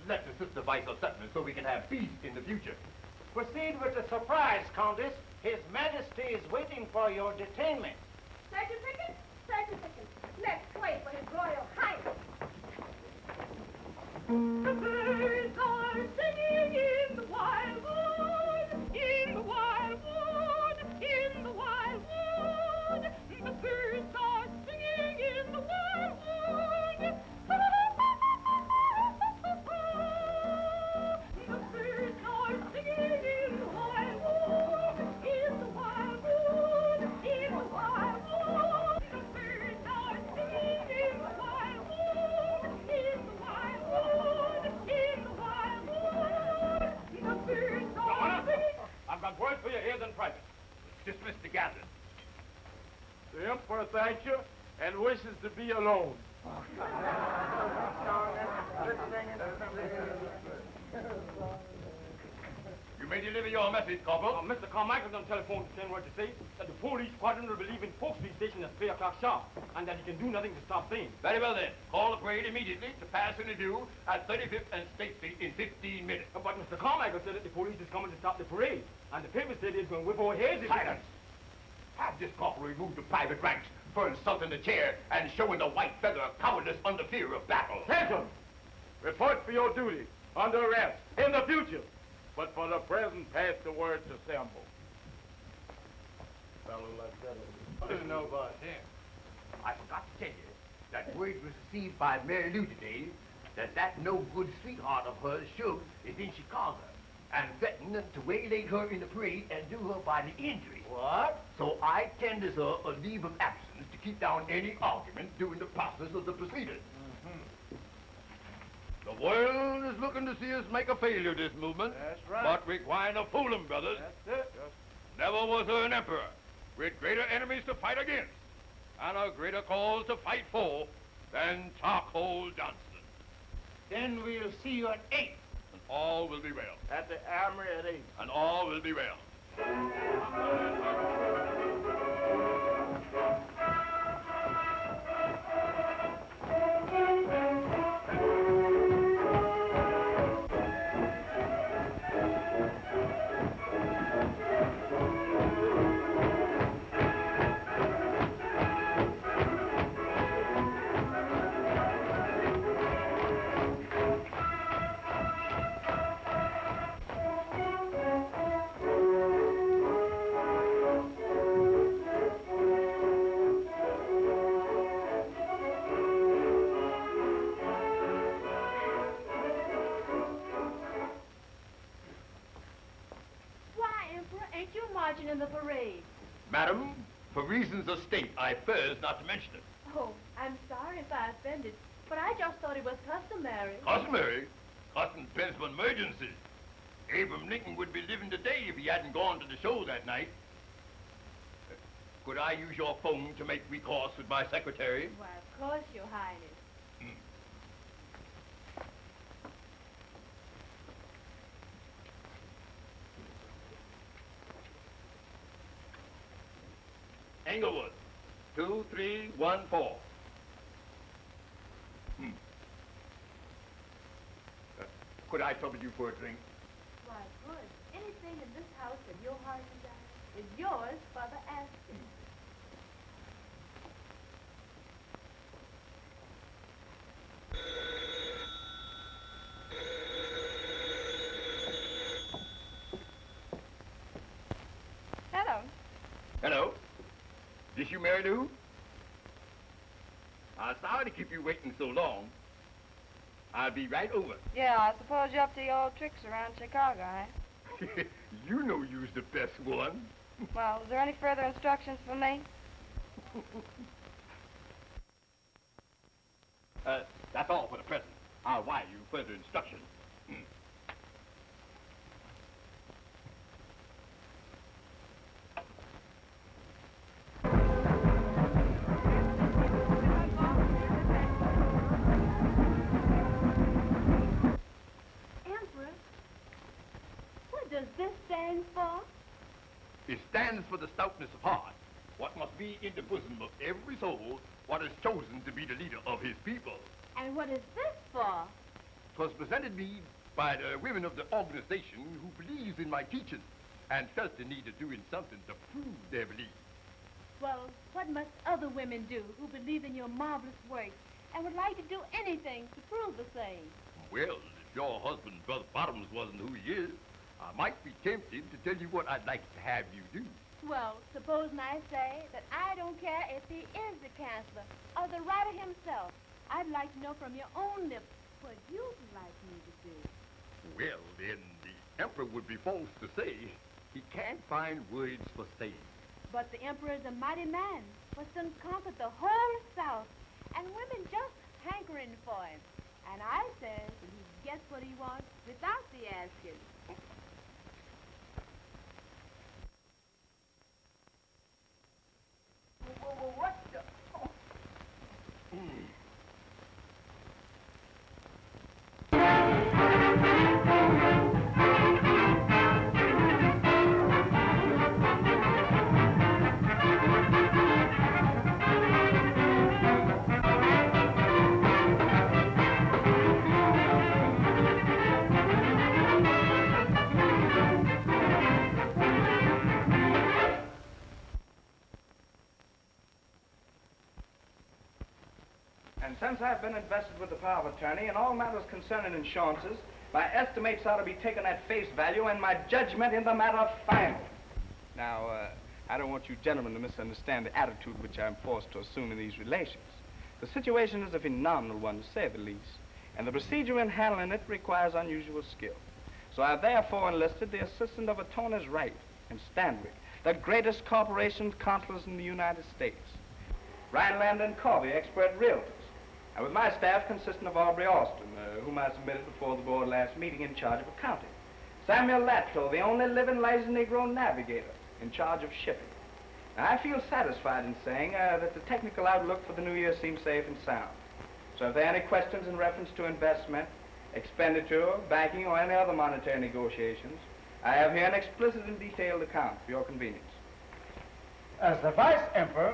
Let the sister vice a settlement so we can have peace in the future. Proceed with the surprise, Countess. His Majesty is waiting for your detainment. Certificate? Certificate. Let's wait for His Royal Highness. The birds are singing in the wildwood, in the wildwood, in the wildwood. The birds are singing in the wildwood. The birds are singing in the wildwood, in the wildwood, in the wildwood. The birds are singing in the wildwood, in the wildwood, in the wildwood. The birds are singing. I've got words for your ears in private. Dismiss the gathering. The Emperor thanks you and wishes to be alone. You may deliver your message, Corporal. Mr. Carmichael's on the telephone to send word to say that the police squadron will be leaving Polk Street Station at 3 o'clock sharp, and that he can do nothing to stop things. Very well then. Call the parade immediately to pass in review at 35th and State Street in 15 minutes. But Mr. Carmichael said that the police is coming to stop the parade, and the paper said it's going to whip our heads. Silence! Have this corporal removed the private ranks for insulting the chair and showing the white feather of cowardice under fear of battle. Attention! Report for your duty, under arrest, in the future. But for the present, pass the word to Sambo. Fellow like that. No, boss. I forgot to tell you that word was received by Mary Lou today that no-good sweetheart of hers, Shug, is in Chicago and threatened to waylay her in the parade and do her bodily injury. What? So I tenders her a leave of absence to keep down any argument during the process of the proceedings. The world is looking to see us make a failure of this movement. That's right. But we gwine to fool 'em, brothers. That's it. Never was there an emperor with greater enemies to fight against. and a greater cause to fight for than Charcoal Johnson. Then we'll see you at 8. And all will be well. At the Armory at 8. And all will be well. In the parade. Madam, for reasons of state, I prefers not to mention it. Oh, I'm sorry if I offended, but I just thought it was customary. Customary? Custom depends on emergencies. Abraham Lincoln would be living today if he hadn't gone to the show that night. Could I use your phone to make recourse with my secretary? Why, of course, Your Highness. Englewood, 2314. Could I trouble you for a drink? Why, good. Anything in this house that your heart desires is yours for the asking. Hello. Hello? This you, Mary Lou? I'm sorry to keep you waiting so long. I'll be right over. Yeah, I suppose you're up to your old tricks around Chicago, eh? You know you's the best one. Well, is there any further instructions for me? That's all for the present. I'll wire you further instructions. Does this stand for? It stands for the stoutness of heart. What must be in the bosom of every soul, what is chosen to be the leader of his people. And what is this for? 'Twas presented me by the women of the organization who believes in my teaching and felt the need of doing something to prove their belief. Well, what must other women do who believe in your marvelous work and would like to do anything to prove the same? Well, if your husband, Brother Bottoms, wasn't who he is, I might be tempted to tell you what I'd like to have you do. Well, supposing I say that I don't care if he is the chancellor or the writer himself. I'd like to know from your own lips what you'd like me to do. Well, then the emperor would be forced to say he can't find words for saying. But the emperor is a mighty man, who soon conquered the whole South, and women just hankering for him. And I says that he gets what he wants without the asking. What the? And since I've been invested with the power of attorney in all matters concerning insurances, my estimates ought to be taken at face value and my judgment in the matter final. Now, I don't want you gentlemen to misunderstand the attitude which I'm forced to assume in these relations. The situation is a phenomenal one, to say the least, and the procedure in handling it requires unusual skill. So I therefore enlisted the assistance of attorneys Wright and Stanwyck, the greatest corporation counselors in the United States. Rhineland and Corby, expert realtors. And with my staff consisting of Aubrey Austin, whom I submitted before the board last meeting in charge of accounting. Samuel Latto, the only living lazy Negro navigator, in charge of shipping. I feel satisfied in saying that the technical outlook for the new year seems safe and sound. So if there are any questions in reference to investment, expenditure, banking, or any other monetary negotiations, I have here an explicit and detailed account for your convenience. As the Vice Emperor,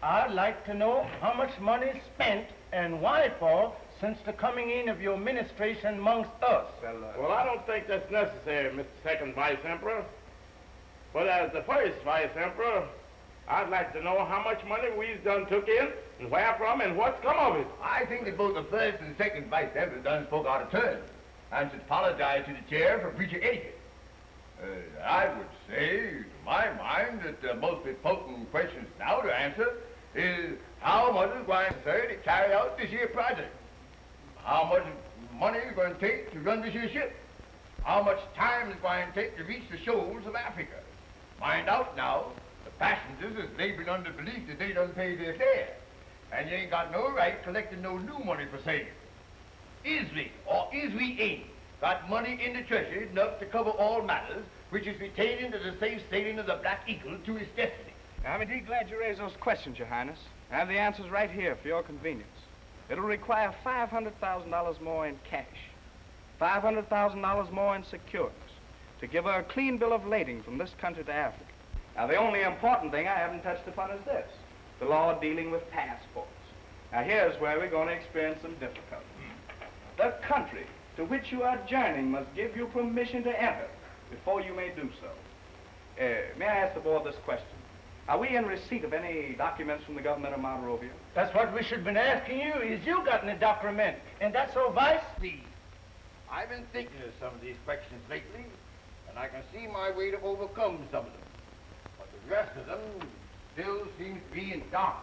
I'd like to know how much money is spent and why for since the coming in of your administration amongst us. Well, I don't think that's necessary, Mr. Second Vice Emperor. But as the first Vice Emperor, I'd like to know how much money we've done took in, and where from, and what's come of it. I think that both the first and second Vice Emperor done spoke out of turn, and should apologize to the chair for breach of etiquette. I would say, to my mind, that the most important questions now to answer is how much is going to carry out this year's project? How much money is going to take to run this year's ship? How much time is going to take to reach the shoals of Africa? Find out now. The passengers is laboring under belief that they done pay their fare. And you ain't got no right collecting no new money for saving. Is we, or is we ain't, got money in the treasury enough to cover all matters, which is retained to the safe sailing of the Black Eagle to its destiny? I'm indeed glad you raised those questions, Your Highness. I have the answers right here for your convenience. It'll require $500,000 more in cash, $500,000 more in securities, to give her a clean bill of lading from this country to Africa. Now, the only important thing I haven't touched upon is this, the law dealing with passports. Now, here's where we're going to experience some difficulty. The country to which you are journeying must give you permission to enter before you may do so. May I ask the board this question? Are we in receipt of any documents from the government of Monrovia? That's what we should have been asking you, is you got any document? And that's so, Vice? I've been thinking of some of these questions lately, and I can see my way to overcome some of them. But the rest of them still seems to be in dark.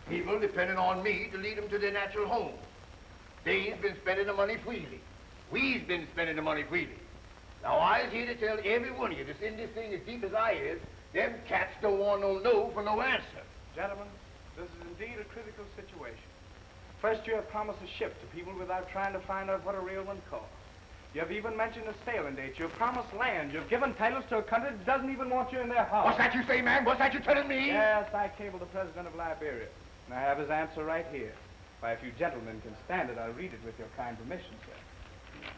People depending on me to lead them to their natural homes. They've been spending the money freely. We've been spending the money freely. Now, I's here to tell every one of you that's in this thing as deep as I is, them cats don't want no for no answer. Gentlemen, this is indeed a critical situation. First, you have promised a ship to people without trying to find out what a real one costs. You have even mentioned a sailing date. You've promised land. You've given titles to a country that doesn't even want you in their house. What's that you say, man? What's that you telling me? Yes, I cabled the president of Liberia, and I have his answer right here. Why, if you gentlemen can stand it, I'll read it with your kind permission, sir.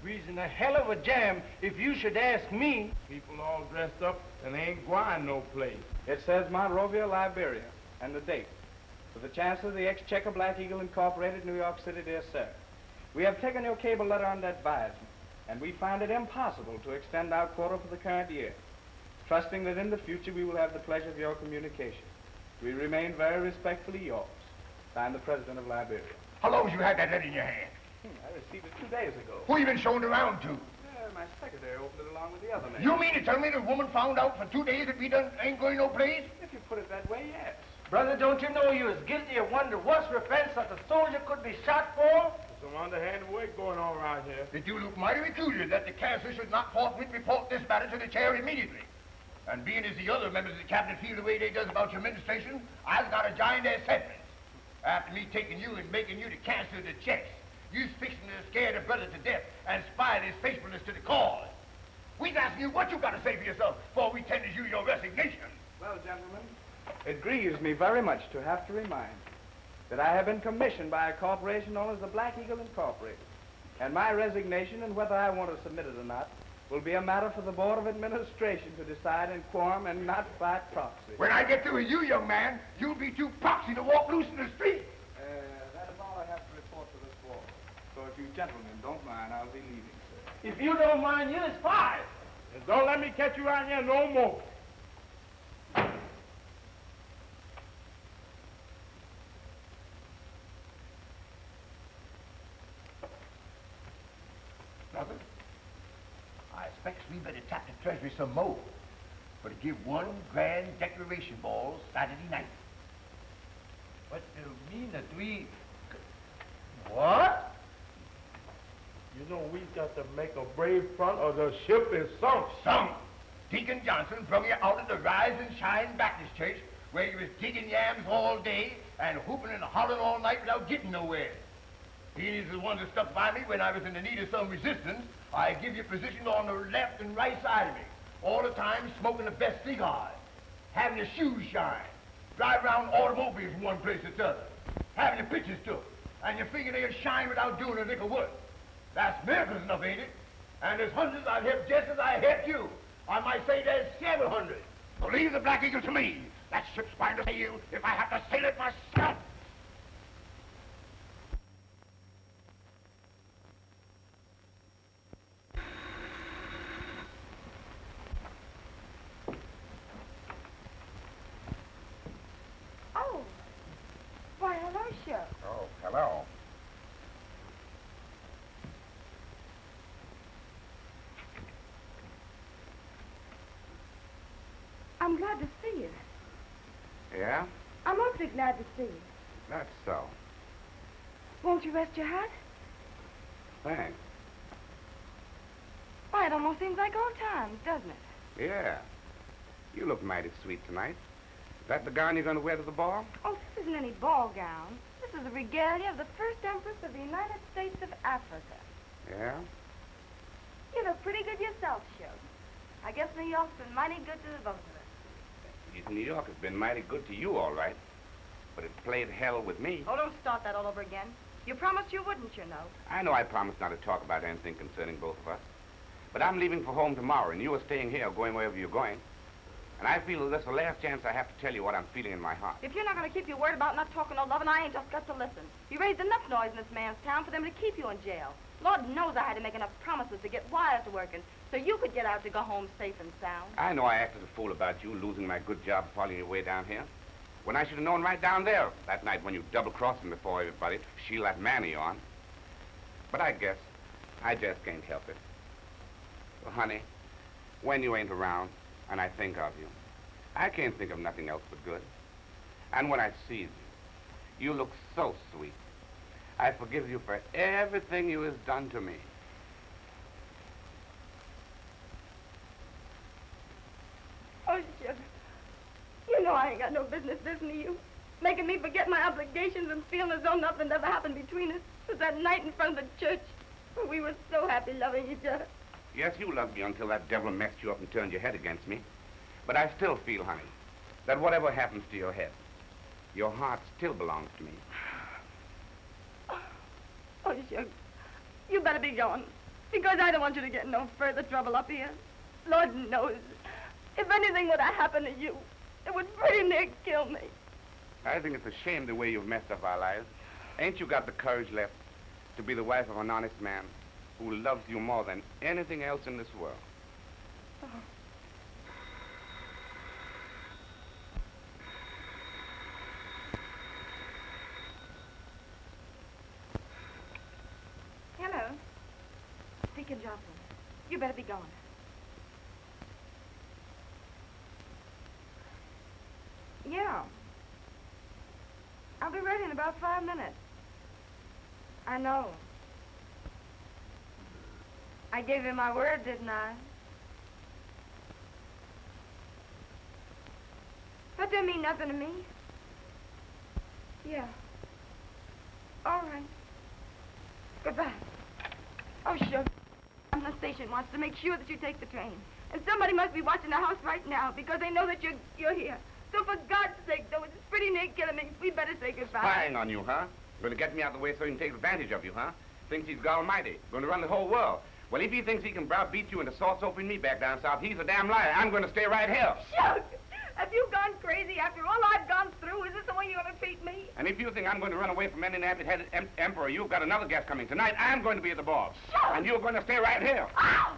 We's in a hell of a jam if you should ask me. People all dressed up and they ain't going no place. It says Monrovia, Liberia, and the date. To the Chancellor of the Exchequer, Black Eagle Incorporated, New York City, dear sir. We have taken your cable letter under advisement, and we find it impossible to extend our quota for the current year. Trusting that in the future we will have the pleasure of your communication. We remain very respectfully yours. Signed, the President of Liberia. How long you had that letter in your hand? I received it 2 days ago. Who you been showing around to? My secretary opened it along with the other man. You mean to tell me the woman found out for 2 days that we done ain't going no place? If you put it that way, yes. Brother, don't you know you was guilty of one of the worst offense that a soldier could be shot for? Some underhand work going on around here. Did you look mighty peculiar that the council should not forthwith report this matter to the chair immediately? And being as the other members of the cabinet feel the way they does about your administration, I've got to join their sentiments. After me taking you and making you to cancel the checks, you's fixing to scare the brother to death and spy his faithfulness to the cause. We's asking you what you got to say for yourself before we tender you your resignation. Well, gentlemen, it grieves me very much to have to remind you that I have been commissioned by a corporation known as the Black Eagle Incorporated. And my resignation, and whether I want to submit it or not, will be a matter for the Board of Administration to decide in quorum and not by proxy. When I get through with you, young man, you'll be too proxy to walk loose in the street. That is all I have to report to this board. So if you gentlemen don't mind, I'll be leaving, sir. If you don't mind, you're fired. And don't let me catch you out here no more. Brother, I expect we better tap the treasury some more. But give one grand declaration ball Saturday night. What do you mean that we... What? You know we got to make a brave front or the ship is sunk. Sunk? Deacon Johnson brought you out of the Rise and Shine Baptist Church where you was digging yams all day and whooping and hollering all night without getting nowhere. He's the one that stuck by me when I was in the need of some resistance. I give you position on the left and right side of me. All the time smoking the best cigars, having your shoes shine, drive around automobiles from one place to the other, having your pictures took, and your fingernails shine without doing a lick of work. That's miracles enough, ain't it? And there's hundreds I've helped just as I helped you. I might say there's 700. So leave the Black Eagle to me. That ship's bound to sail if I have to sail it myself. Oh. Why, hello, Sheriff. Oh, hello. I'm glad to see you. Yeah? I'm awfully glad to see you. That's so. Won't you rest your hat? Thanks. Why, it almost seems like old times, doesn't it? Yeah. You look mighty sweet tonight. Is that the gown you're going to wear to the ball? Oh, this isn't any ball gown. This is the regalia of the first Empress of the United States of Africa. Yeah? You look pretty good yourself, Sheriff. I guess New York's been mighty good to the both of us. New York has been mighty good to you, all right. But it played hell with me. Oh, don't start that all over again. You promised you wouldn't, you know. I know I promised not to talk about anything concerning both of us. But I'm leaving for home tomorrow, and you are staying here, going wherever you're going. And I feel that this is the last chance I have to tell you what I'm feeling in my heart. If you're not going to keep your word about not talking no loving, I ain't just got to listen. You raised enough noise in this man's town for them to keep you in jail. Lord knows I had to make enough promises to get wires working so you could get out to go home safe and sound. I know I acted a fool about you, losing my good job following your way down here. When I should have known right down there that night when you double-crossed me before everybody to shield that man of yours. But I guess I just can't help it. So, honey, when you ain't around and I think of you, I can't think of nothing else but good. And when I see you look so sweet. I forgive you for everything you has done to me. Oh, sugar. You know I ain't got no business listening to you. Making me forget my obligations and feeling as though nothing ever happened between us. It was that night in front of the church where we were so happy loving each other. Yes, you loved me until that devil messed you up and turned your head against me. But I still feel, honey, that whatever happens to your head, your heart still belongs to me. Oh, sugar, you better be going, because I don't want you to get no further trouble up here. Lord knows, if anything would have happened to you, it would pretty near kill me. I think it's a shame the way you've messed up our lives. Ain't you got the courage left to be the wife of an honest man who loves you more than anything else in this world? Oh. Hello. Deacon Johnson, you better be going. Yeah. I'll be ready in about 5 minutes. I know. I gave you my word, didn't I? That didn't mean nothing to me. Yeah. All right. Goodbye. Oh, sure. The station wants to make sure that you take the train. And somebody must be watching the house right now because they know that you're here. So for God's sake, though, it's pretty near killing me. We better say goodbye. Spying on you, huh? Going to get me out of the way so he can take advantage of you, huh? Thinks he's God Almighty. Going to run the whole world. Well, if he thinks he can browbeat you into sauce opening me back down south, he's a damn liar. I'm going to stay right here. Shucks! Have you gone crazy after all I've gone through? Is this the way you're going to treat me? And if you think I'm going to run away from any nappy-headed emperor, you've got another guest coming. Tonight, I'm going to be at the ball. Shucks! And you're going to stay right here. Ow!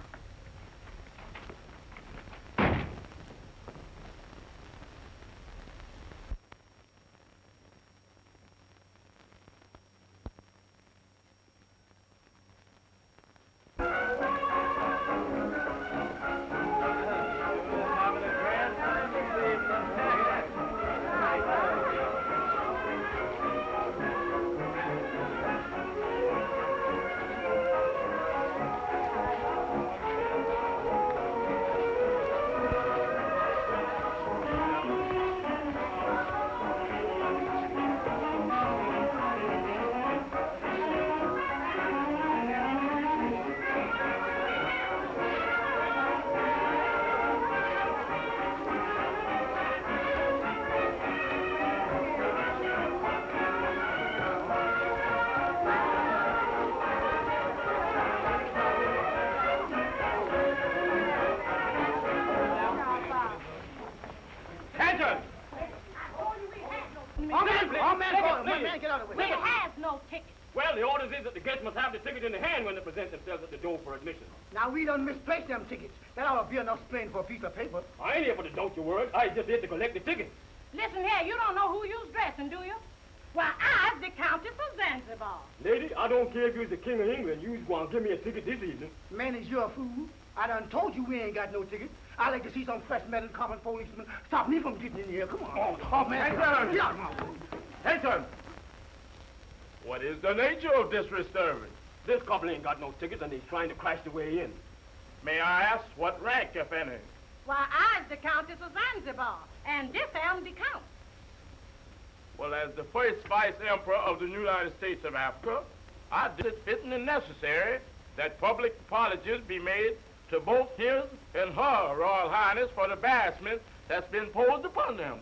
Attention! Man, get out of the way. We have no ticket. Well, the orders is that the guests must have the ticket in the hand when they present themselves at the door for admission. Now, we done misplaced them tickets. That ought to be enough explain for a piece of paper. I ain't here for the don't you word. I just here to collect the tickets. Listen here, you don't know who you's dressing, do you? Why, I's the Countess of Zanzibar. Lady, I don't care if you's the King of England. You's going to give me a ticket this evening. Man, is you a fool? I done told you we ain't got no tickets. I like to see some fresh-metal common policeman stop me from getting in here. Come on. Oh, man. Attention! What is the nature of this disturbance? This couple ain't got no tickets and he's trying to crash the way in. May I ask what rank, if any? Why, I's the Countess of Zanzibar, and this am the Count. Well, as the first Vice Emperor of the United States of Africa, I did it fitting and necessary that public apologies be made to both his and her Royal Highness for the embarrassment that's been posed upon them.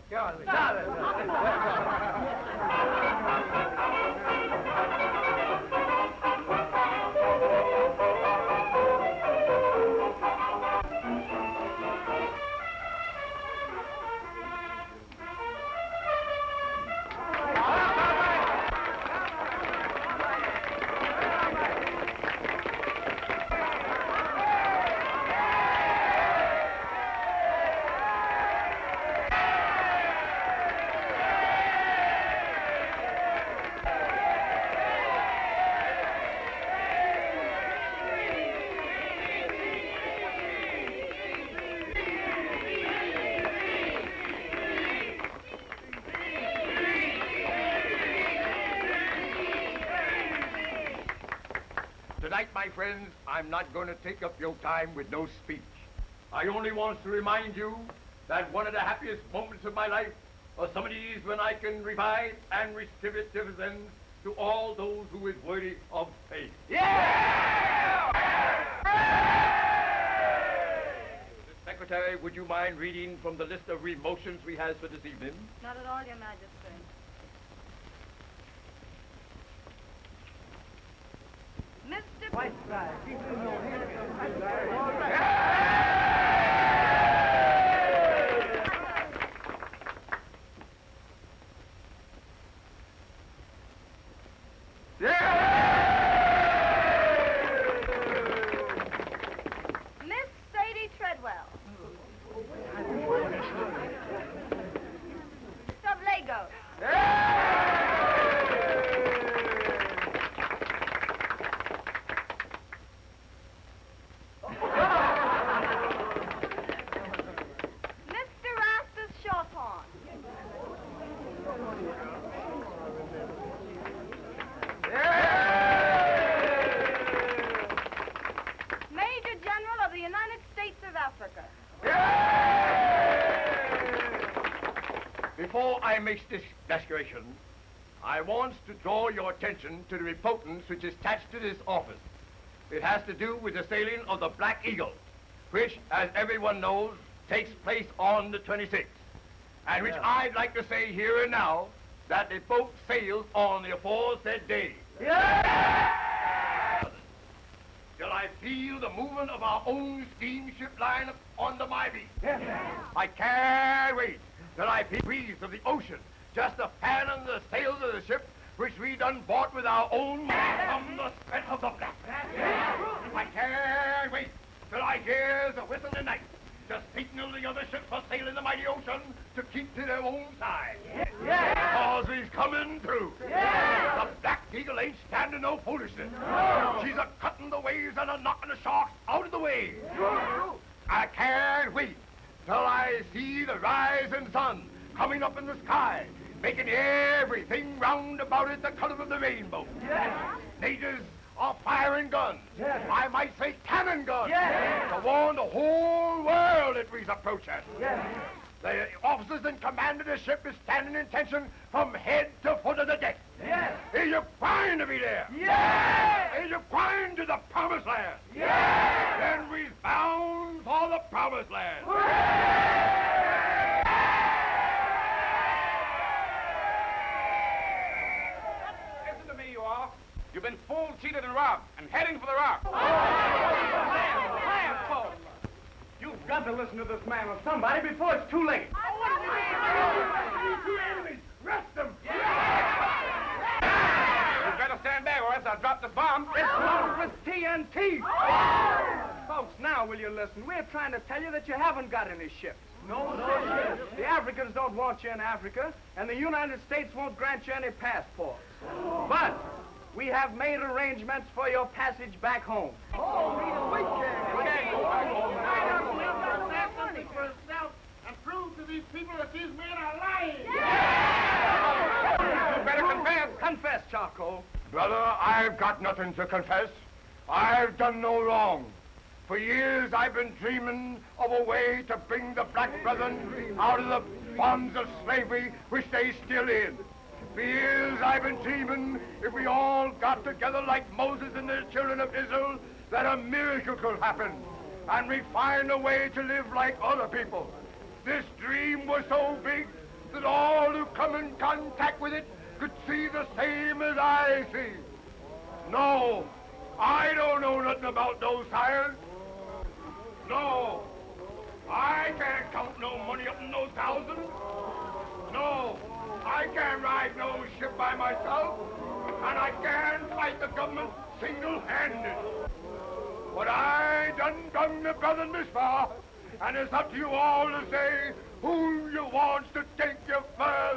Tonight, my friends, I'm not going to take up your time with no speech. I only want to remind you that one of the happiest moments of my life are some of these when I can provide and distribute dividends to all those who is worthy of faith. Yeah! Secretary, would you mind reading from the list of remotions we have for this evening? Not at all, Your Majesty. Mr. White side. Keep in your Miss Sadie Treadwell. Of Lagos. Mr. Rastus Shorthorn. Major General of the United States of Africa. Before I make this declaration, I want to draw your attention to the importance which is attached to this office. It has to do with the sailing of the Black Eagle, which, as everyone knows, takes place on the 26th, and which I'd like to say here and now that the boat sails on the aforesaid day. Till I feel the movement of our own steamship line under my beat. I can't wait till I feel the breeze of the ocean just a fanning the sails of the ship which we done bought with our own money from the sweat of the black. I can't wait till I hear the whistle at night, just signal the other ships for sailing the mighty ocean to keep to their own side. Because he's coming through. The Black Eagle ain't standing no foolishness. She's a-cutting the waves and a-knocking the sharks out of the way. I can't wait till I see the rising sun coming up in the sky, making everything round about it the color of the rainbow. Natives are firing guns. I might say cannon guns. To warn the whole world that we's approaching. The officers in command of the ship is standing in tension from head to foot of the deck. Is you crying to be there? Is you crying to the promised land? Then we's bound for the promised land. Listen to me, you all. You've been fooled, cheated, and robbed, and heading for the rock. You've got to listen to this man or somebody before it's too late. teeth. Folks, now will you listen? We're trying to tell you that you haven't got any ships. No ships. The Africans don't want you in Africa, and the United States won't grant you any passports. But we have made arrangements for your passage back home. We can't go back home. Money for itself and prove to these people that these men are lying. You better confess. Confess, Charcoal. Brother, I've got nothing to confess. I've done no wrong. For years I've been dreaming of a way to bring the black brethren out of the bonds of slavery which they still in. For years I've been dreaming if we all got together like Moses and the children of Israel, that a miracle could happen, and we find a way to live like other people. This dream was so big that all who come in contact with it could see the same as I see. No, I don't know nothing about those sires. No, I can't count no money up in those thousands. No, I can't ride no ship by myself, and I can't fight the government single-handed. But I done the brother this far, and it's up to you all to say who you want to take you first.